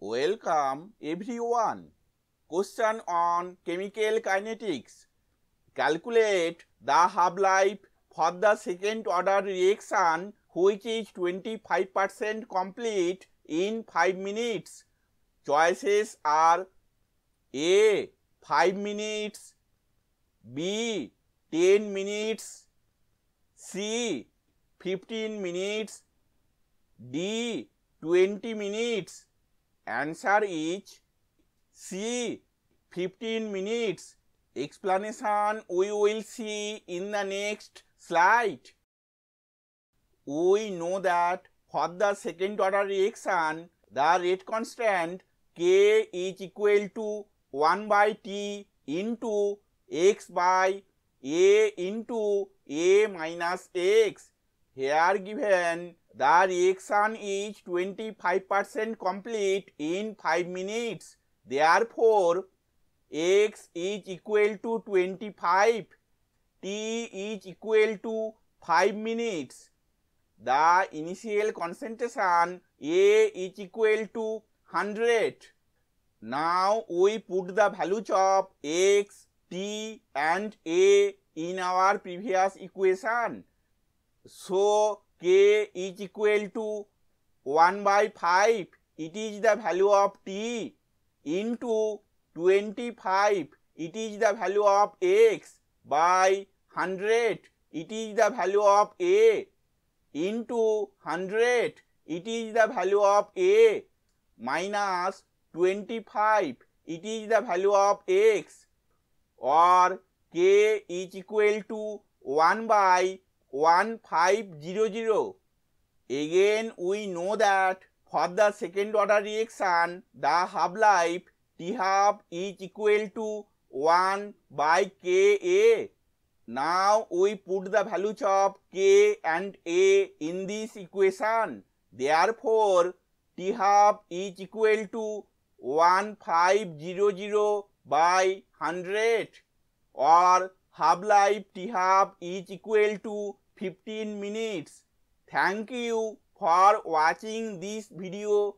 Welcome everyone. Question on chemical kinetics. Calculate the half-life for the second order reaction which is 25% complete in 5 minutes. Choices are A. 5 minutes, B. 10 minutes, C. 15 minutes, D. 20 minutes. Answer is C. 15 minutes. Explanation we will see in the next slide. We know that for the second order reaction, the rate constant K is equal to 1 by T into X by A into A minus X. Here given the reaction is 25% complete in 5 minutes. Therefore, X is equal to 25, T is equal to 5 minutes. The initial concentration A is equal to 100. Now we put the values of X, T and A in our previous equation. So K is equal to 1 by 5, it is the value of T, into 25, it is the value of X, by 100, it is the value of A, into 100, it is the value of A, minus 25, it is the value of X, or K is equal to 1 by 1500. Again we know that for the second order reaction, the half-life T half is equal to 1 by Ka. Now we put the values of K and A in this equation. Therefore, T half is equal to 1500 by 100, or half-life T half is equal to 15 minutes. Thank you for watching this video.